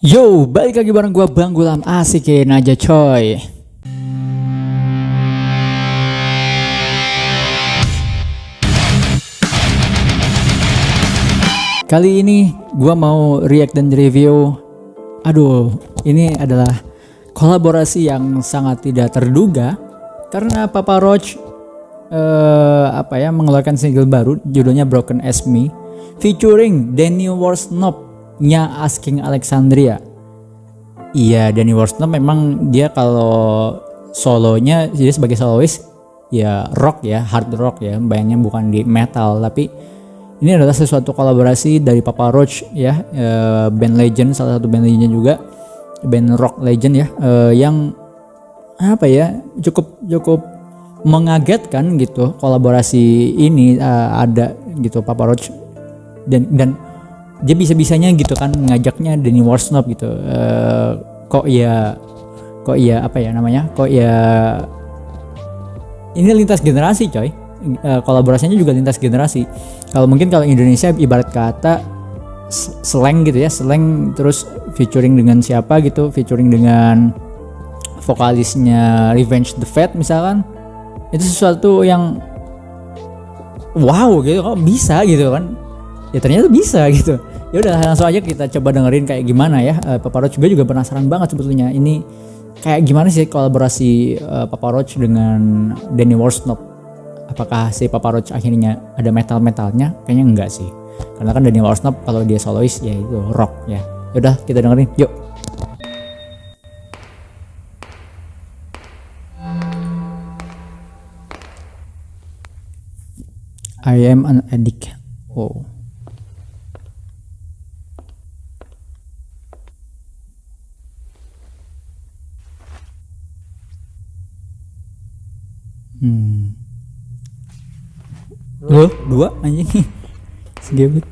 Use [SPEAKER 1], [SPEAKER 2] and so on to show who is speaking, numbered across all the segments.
[SPEAKER 1] Yo, balik lagi bareng gua Bang Gulam, asikin aja coy. Kali ini gua mau react dan review. Aduh, ini adalah kolaborasi yang sangat tidak terduga karena Papa Roach mengeluarkan single baru judulnya Broken As Me featuring Danny Worsnop nya Asking Alexandria. Iya, Danny Worsnop memang dia kalau solonya dia sebagai solois ya rock ya, hard rock ya, bayangnya bukan di metal, tapi ini adalah sesuatu kolaborasi dari Papa Roach ya, band legend, salah satu band legend juga, band rock legend ya, yang cukup mengagetkan gitu kolaborasi ini ada gitu Papa Roach dan dia bisa-bisanya gitu kan ngajaknya Danny Worsnop gitu, kok ya ini lintas generasi coy, kolaborasinya juga lintas generasi. Kalau Indonesia ibarat kata slang gitu ya, slang terus featuring dengan siapa gitu, featuring dengan vokalisnya Revenge the Fat misalkan, itu sesuatu yang wow gitu, kok bisa gitu kan, ya ternyata bisa gitu. Ya udah langsung aja kita coba dengerin kayak gimana ya. Papa Roach juga penasaran banget sebetulnya ini kayak gimana sih kolaborasi Papa Roach dengan Danny Worsnop. Apakah si Papa Roach akhirnya ada metal-metalnya? Kayaknya enggak sih, karena kan Danny Worsnop kalau dia solois ya itu rock ya. Yaudah kita dengerin yuk. I am an addict. Oh. Loh, dua anjing. Segebet.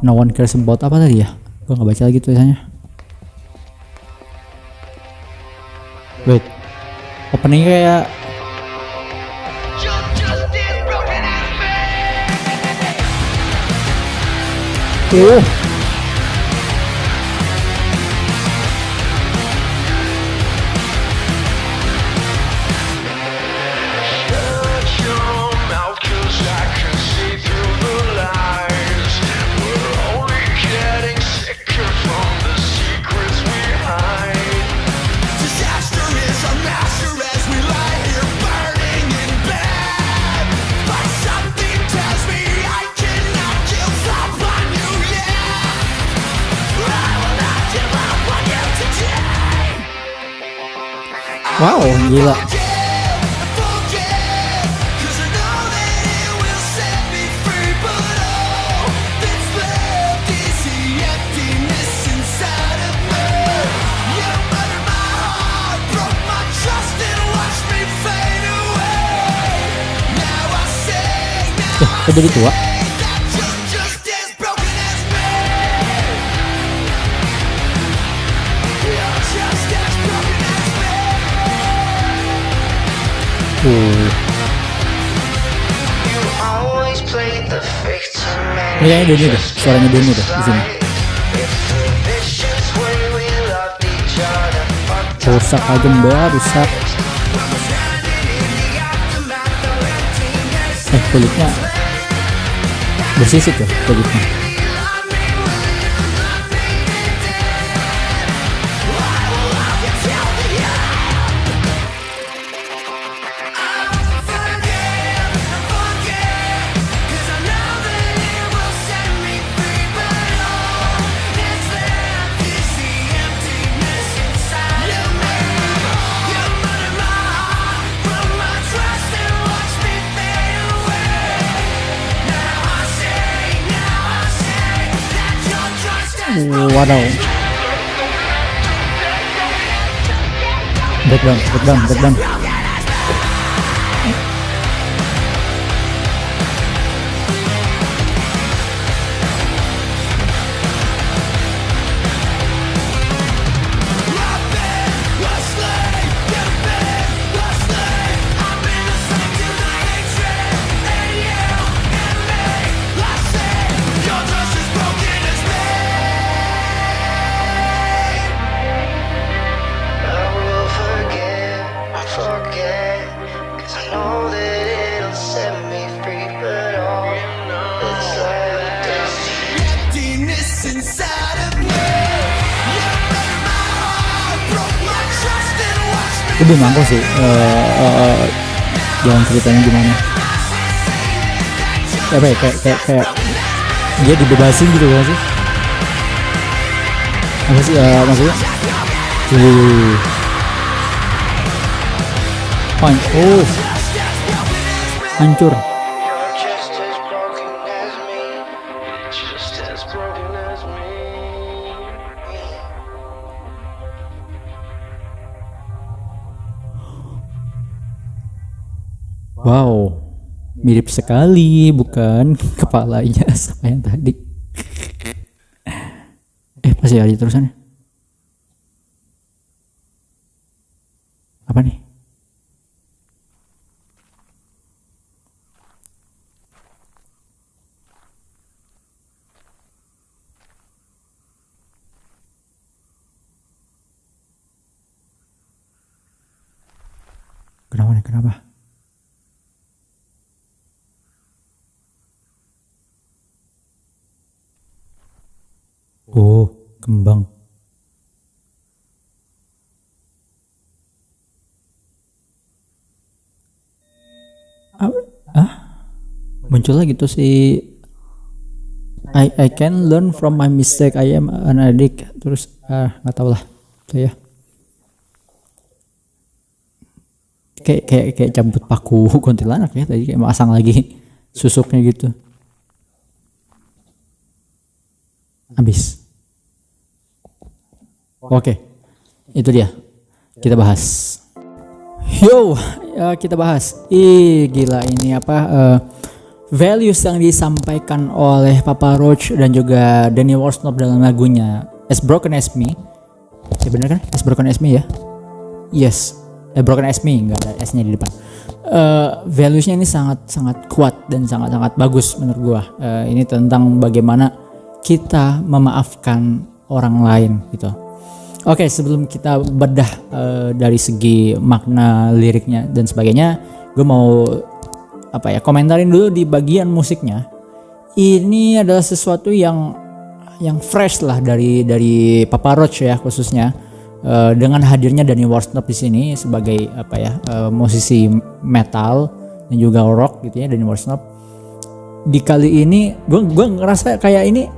[SPEAKER 1] No one cares about apa tadi ya? Gua nggak baca lagi tulisannya. Wait, opening kayak wow, gila. Kok jadi tua? Kayaknya Doni deh, suaranya Doni deh di sini. Rusak aja mbak, rusak. Kulitnya bersisik ya kulitnya. Waduh. Breakdown. Gue belum nangkep sih jalan ceritanya gimana. Apa ya, kayak dia dibebasin gitu kan sih? Apa sih maksudnya? Oh, hancur. Wow, mirip sekali bukan kepalanya sama yang tadi. Masih ada terusannya. Apa nih? Kenapa nih? Kenapa? Oh, kembang. Muncul lagi tuh si I can learn from my mistake. I am an addict. Terus nggak tahu lah. Tuh ya. Kayak cabut paku kuntilanak ya tadi, kayak masang lagi susuknya gitu. Habis. Oke. Itu dia. Kita bahas. Yo, ya kita bahas. Gila ini apa values yang disampaikan oleh Papa Roach dan juga Danny Worsnop dalam lagunya As Broken As Me. Ya benar kan? As Broken As Me ya? Yes. Broken As Me, nggak ada S-nya di depan. Valuesnya ini sangat kuat dan sangat bagus menurut gua. Ini tentang bagaimana kita memaafkan orang lain gitu. Oke, sebelum kita bedah dari segi makna liriknya dan sebagainya, gue mau komentarin dulu di bagian musiknya. Ini adalah sesuatu yang fresh lah dari Papa Roach ya khususnya, dengan hadirnya Danny Worsnop di sini sebagai musisi metal dan juga rock gitu ya. Danny Worsnop di kali ini gue ngerasa kayak ini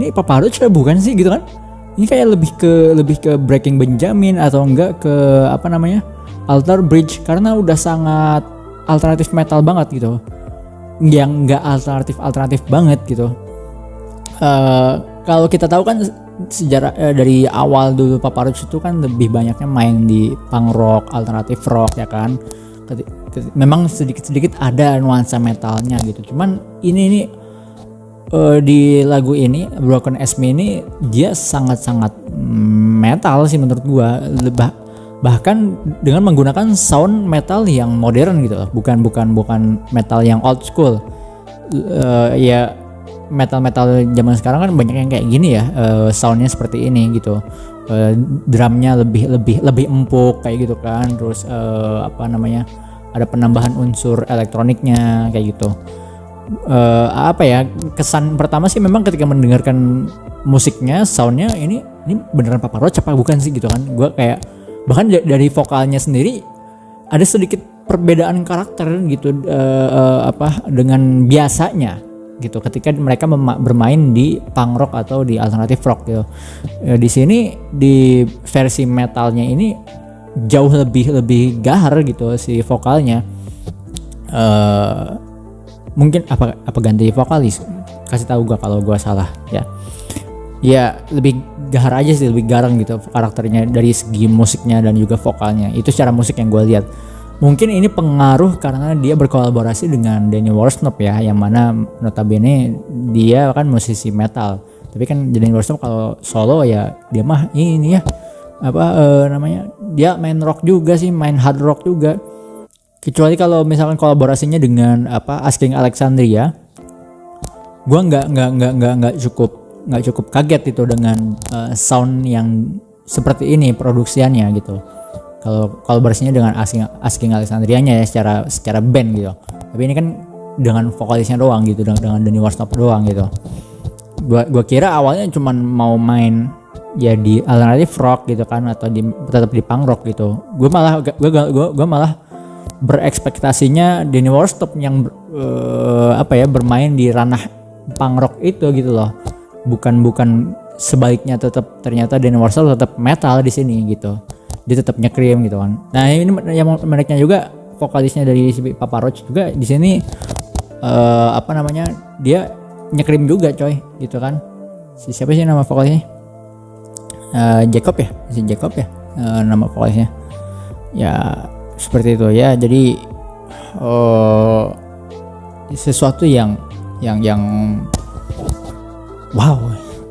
[SPEAKER 1] Papa Roach bukan sih gitu kan? Ini kayak lebih ke Breaking Benjamin atau enggak ke Alter Bridge, karena udah sangat alternatif metal banget gitu, yang enggak alternatif banget gitu. Kalau kita tahu kan sejarah dari awal dulu Papa Roach itu kan lebih banyaknya main di punk rock, alternatif rock ya kan. Memang sedikit ada nuansa metalnya gitu. Cuman ini di lagu ini Broken As Me ini dia sangat metal sih menurut gua, bahkan dengan menggunakan sound metal yang modern gitu, bukan metal yang old school. Ya metal zaman sekarang kan banyak yang kayak gini ya, soundnya seperti ini gitu, drumnya lebih empuk kayak gitu kan, terus ada penambahan unsur elektroniknya kayak gitu. Kesan pertama sih memang ketika mendengarkan musiknya, soundnya ini beneran Papa Roach apa bukan sih gitu kan. Gue kayak bahkan dari vokalnya sendiri ada sedikit perbedaan karakter gitu, dengan biasanya gitu ketika mereka bermain di punk rock atau di alternative rock gitu. Di sini di versi metalnya ini jauh lebih gahar gitu si vokalnya. Mungkin apa ganti vokalis, kasih tahu gua kalau gua salah ya lebih gahar aja sih, lebih garang gitu karakternya dari segi musiknya dan juga vokalnya. Itu secara musik yang gua lihat. Mungkin ini pengaruh karena dia berkolaborasi dengan Danny Worsnop ya, yang mana notabene dia kan musisi metal, tapi kan Danny Worsnop kalau solo ya dia mah ini ya dia main rock juga sih, main hard rock juga. Kecuali kalau misalkan kolaborasinya dengan Asking Alexandria, gue nggak cukup kaget itu dengan sound yang seperti ini produksiannya gitu. Kalau kolaborasinya dengan Asking Alexandria-nya ya secara band gitu. Tapi ini kan dengan vokalisnya doang gitu, dengan Danny Worsnop doang gitu. Gua kira awalnya cuman mau main jadi alternatif rock gitu kan, atau tetap di punk rock gitu. Gue malah berekspektasinya Danny Worsnop yang bermain di ranah punk rock itu gitu loh. Bukan sebaliknya, ternyata Danny Worsnop tetap metal di sini gitu. Dia tetap nyekrim gitu kan. Nah, ini yang menariknya juga, vokalisnya dari si Papa Roach juga di sini dia nyekrim juga coy gitu kan. Siapa sih nama vokalisnya? Jacob ya, nama vokalisnya. Ya seperti itu ya. Jadi sesuatu yang wow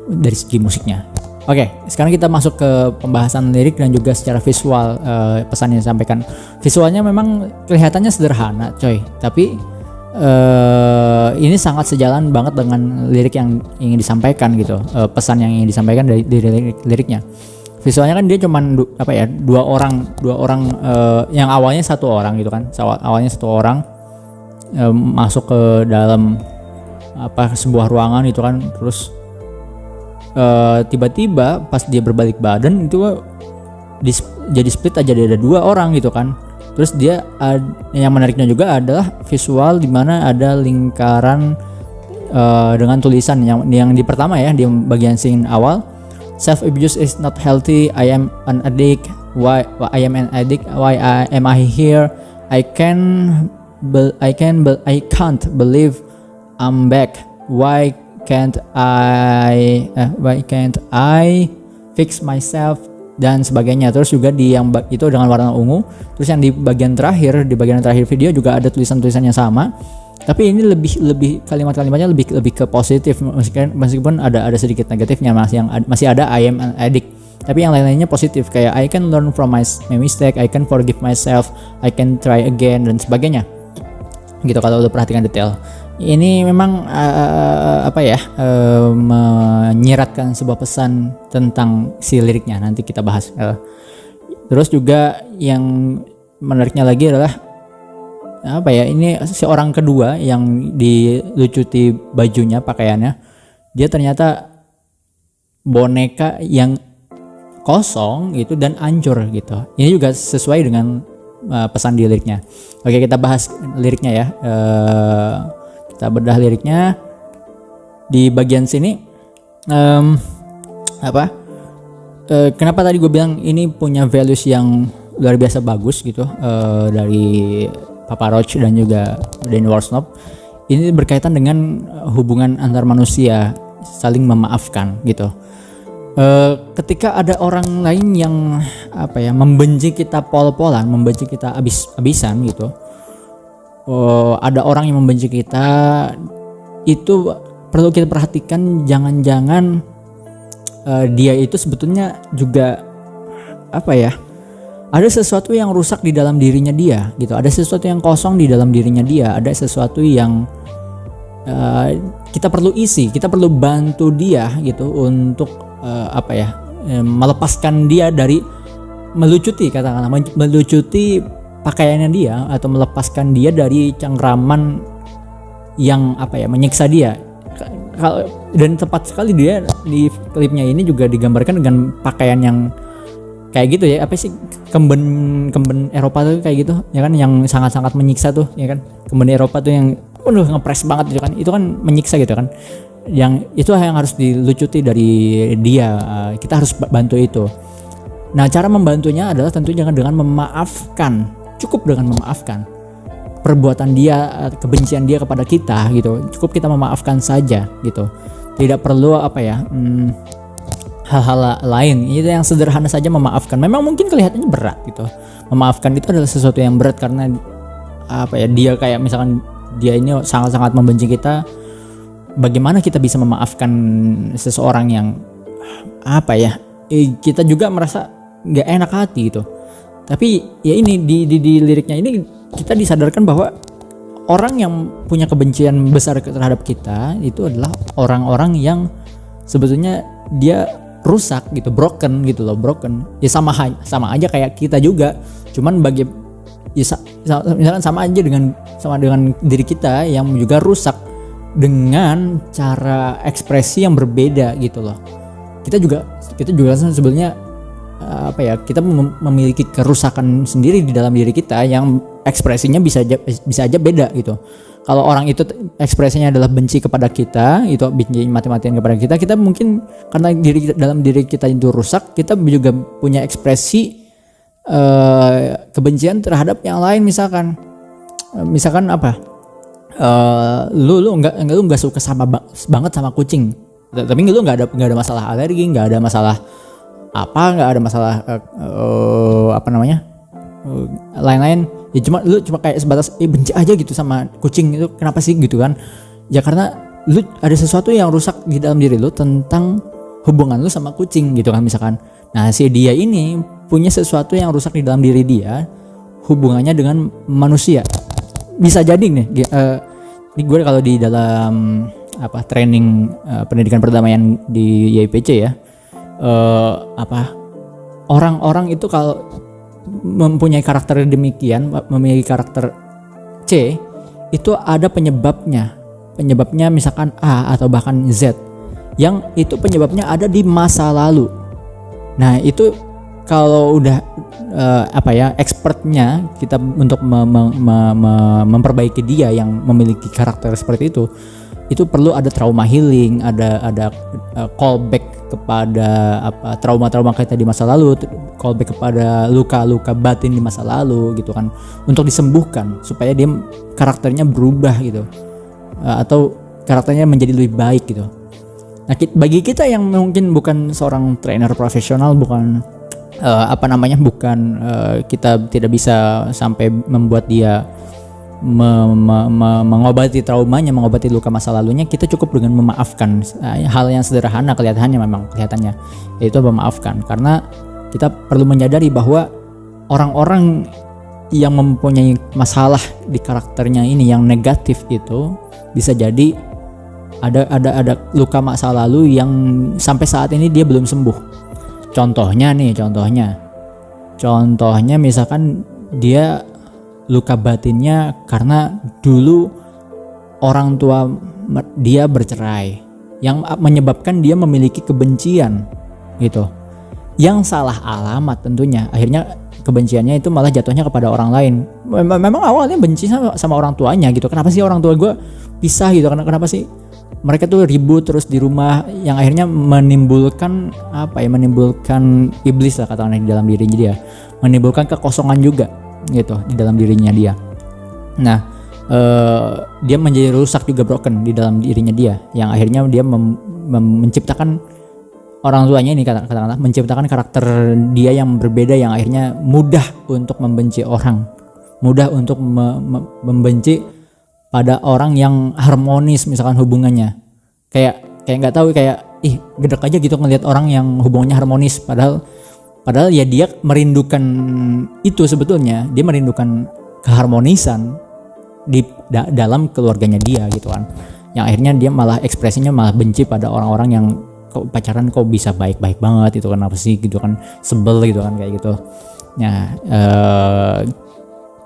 [SPEAKER 1] dari segi musiknya. Oke, sekarang kita masuk ke pembahasan lirik dan juga secara visual, pesan yang disampaikan. Visualnya memang kelihatannya sederhana coy, tapi ini sangat sejalan banget dengan lirik yang ingin disampaikan gitu, pesan yang ingin disampaikan dari liriknya. Visualnya kan dia cuman dua orang yang awalnya satu orang gitu kan, masuk ke dalam sebuah ruangan gitu kan, terus tiba-tiba pas dia berbalik badan itu jadi split aja, ada dua orang gitu kan. Terus dia yang menariknya juga adalah visual di mana ada lingkaran dengan tulisan yang di pertama ya, di bagian scene awal, self abuse is not healthy, I am an addict, why am I here, I can't believe I'm back, why can't I fix myself, dan sebagainya. Terus juga di yang itu dengan warna ungu. Terus yang di bagian terakhir video juga ada tulisan-tulisan yang sama, tapi ini lebih kalimat-kalimatnya lebih ke positif, meskipun ada sedikit negatifnya, masih ada I am an addict, tapi yang lain-lainnya positif, kayak I can learn from my mistake, I can forgive myself, I can try again, dan sebagainya gitu. Kalau udah perhatikan detail, ini memang menyiratkan sebuah pesan tentang si liriknya, nanti kita bahas. Terus juga yang menariknya lagi adalah ini si orang kedua yang dilucuti bajunya, pakaiannya, dia ternyata boneka yang kosong gitu dan hancur gitu. Ini juga sesuai dengan pesan di liriknya. Oke, kita bahas liriknya ya. Kita bedah liriknya di bagian sini. Kenapa tadi gue bilang ini punya values yang luar biasa bagus gitu, dari Papa Roach dan juga Danny Worsnop. Ini berkaitan dengan hubungan antar manusia, saling memaafkan gitu. Ketika ada orang lain yang membenci kita pol-polan, membenci kita abis-abisan gitu, ada orang yang membenci kita, itu perlu kita perhatikan, jangan-jangan dia itu sebetulnya juga ada sesuatu yang rusak di dalam dirinya dia gitu, ada sesuatu yang kosong di dalam dirinya dia, ada sesuatu yang kita perlu isi, kita perlu bantu dia gitu untuk melepaskan dia dari melucuti pakaiannya dia, atau melepaskan dia dari cengkraman yang menyiksa dia. Dan tepat sekali dia di klipnya ini juga digambarkan dengan pakaian yang kayak gitu ya, kemben Eropa tuh kayak gitu ya kan, yang sangat-sangat menyiksa tuh ya kan, kemben Eropa tuh yang ngepres banget gitu kan, itu kan menyiksa gitu kan, yang itu yang harus dilucuti dari dia. Kita harus bantu itu. Nah, cara membantunya adalah tentunya dengan memaafkan. Cukup dengan memaafkan perbuatan dia, kebencian dia kepada kita gitu. Cukup kita memaafkan saja gitu. Tidak perlu hal-hal lain. Itu yang sederhana saja, memaafkan. Memang mungkin kelihatannya berat gitu. Memaafkan itu adalah sesuatu yang berat karena dia kayak misalkan dia ini sangat-sangat membenci kita. Bagaimana kita bisa memaafkan seseorang yang kita juga merasa nggak enak hati gitu. Tapi ya ini di liriknya ini kita disadarkan bahwa orang yang punya kebencian besar terhadap kita itu adalah orang-orang yang sebetulnya dia rusak gitu, broken gitu loh, broken. Ya sama aja kayak kita juga. Cuman misalkan sama aja dengan diri kita yang juga rusak dengan cara ekspresi yang berbeda gitu loh. kita juga sebenarnya kita memiliki kerusakan sendiri di dalam diri kita yang ekspresinya bisa aja beda gitu. Kalau orang itu ekspresinya adalah benci kepada kita, itu benci mati-matian kepada kita mungkin karena dalam diri kita itu rusak, kita juga punya ekspresi kebencian terhadap yang lain. Misalkan lu nggak suka banget sama kucing, tapi lu nggak ada masalah alergi, nggak ada masalah lain-lain, ya lu cuma kayak sebatas benci aja gitu sama kucing. Itu kenapa sih gitu kan? Ya karena lu ada sesuatu yang rusak di dalam diri lu tentang hubungan lu sama kucing gitu kan misalkan. Nah si dia ini punya sesuatu yang rusak di dalam diri dia, hubungannya dengan manusia. Bisa jadi nih, gue kalau di dalam training pendidikan perdamaian di YPC ya, orang-orang itu kalau mempunyai karakter demikian, memiliki karakter C, itu ada penyebabnya misalkan A atau bahkan Z, yang itu penyebabnya ada di masa lalu. Nah itu kalau udah expertnya kita untuk memperbaiki dia yang memiliki karakter seperti itu perlu ada trauma healing, ada callback kepada trauma-trauma kita di masa lalu, callback kepada luka-luka batin di masa lalu gitu kan, untuk disembuhkan supaya dia karakternya berubah gitu, atau karakternya menjadi lebih baik gitu. Nah bagi kita yang mungkin bukan seorang trainer profesional, bukan kita tidak bisa sampai membuat dia mengobati traumanya, mengobati luka masa lalunya, kita cukup dengan memaafkan. Hal yang sederhana kelihatannya yaitu memaafkan, karena kita perlu menyadari bahwa orang-orang yang mempunyai masalah di karakternya ini yang negatif itu bisa jadi ada luka masa lalu yang sampai saat ini dia belum sembuh. Contohnya misalkan dia luka batinnya karena dulu orang tua dia bercerai, yang menyebabkan dia memiliki kebencian gitu, yang salah alamat tentunya. Akhirnya kebenciannya itu malah jatuhnya kepada orang lain. Memang awalnya benci sama orang tuanya gitu. Kenapa sih orang tua gue pisah gitu? Kenapa sih mereka tuh ribut terus di rumah, yang akhirnya menimbulkan iblis lah katakanlah di dalam dirinya dia, menimbulkan kekosongan juga gitu di dalam dirinya dia. Nah dia menjadi rusak juga, broken di dalam dirinya dia, yang akhirnya dia menciptakan orang tuanya ini katakanlah menciptakan karakter dia yang berbeda, yang akhirnya mudah untuk membenci orang, mudah untuk membenci pada orang yang harmonis misalkan hubungannya, kayak nggak tahu, kayak gedek aja gitu ngelihat orang yang hubungannya harmonis, padahal ya dia merindukan itu. Sebetulnya dia merindukan keharmonisan di dalam keluarganya dia gitu kan, yang akhirnya dia malah ekspresinya malah benci pada orang-orang yang pacaran kok bisa baik-baik banget itu, kenapa sih gitu kan, sebel gitu kan kayak gitu. Nah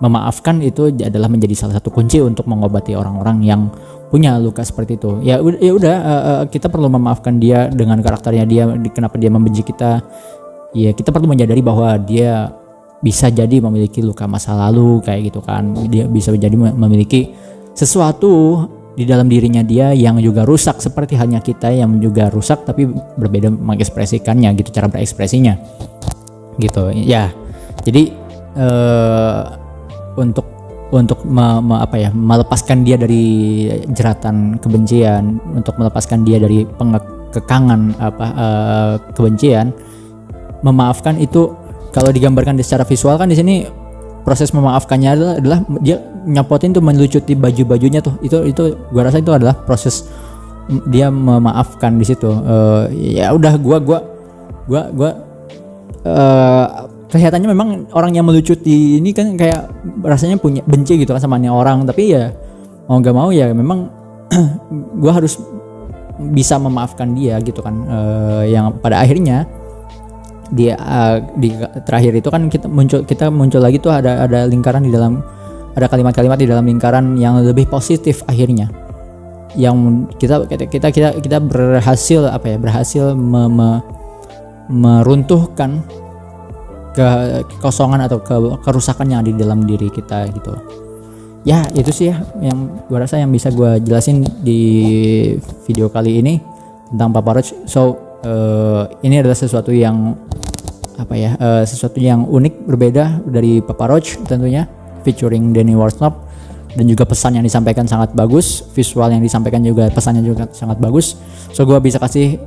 [SPEAKER 1] memaafkan itu adalah menjadi salah satu kunci untuk mengobati orang-orang yang punya luka seperti itu. Ya udah kita perlu memaafkan dia dengan karakternya dia, kenapa dia membenci kita. Ya kita perlu menyadari bahwa dia bisa jadi memiliki luka masa lalu kayak gitu kan, dia bisa jadi memiliki sesuatu di dalam dirinya dia yang juga rusak, seperti halnya kita yang juga rusak tapi berbeda mengekspresikannya gitu, cara berekspresinya gitu ya. Jadi untuk melepaskan dia dari jeratan kebencian, untuk melepaskan dia dari kekangan kebencian, memaafkan itu kalau digambarkan secara visual kan di sini proses memaafkannya adalah dia nyopotin tuh, melucuti baju-bajunya tuh, itu gua rasa itu adalah proses dia memaafkan di situ. Ya udah gua kelihatannya memang orang yang melucuti ini kan kayak rasanya punya benci gitu kan sama orang, tapi ya mau gak mau ya memang gua harus bisa memaafkan dia gitu kan. Yang pada akhirnya dia di terakhir itu kan kita muncul lagi tuh ada lingkaran di dalam, ada kalimat-kalimat di dalam lingkaran yang lebih positif akhirnya, yang kita berhasil meruntuhkan kekosongan atau kerusakan yang ada di dalam diri kita gitu. Ya itu sih ya yang gue rasa yang bisa gue jelasin di video kali ini tentang Papa Roach. So ini adalah sesuatu yang sesuatu yang unik, berbeda dari Papa Roach tentunya, featuring Danny Worsnop, dan juga pesan yang disampaikan sangat bagus, visual yang disampaikan juga, pesannya juga sangat bagus. So gue bisa kasih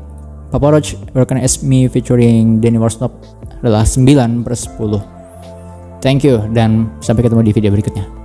[SPEAKER 1] Papa Roach Recognize Me featuring Danny Worsnop adalah 9/10. Thank you dan sampai ketemu di video berikutnya.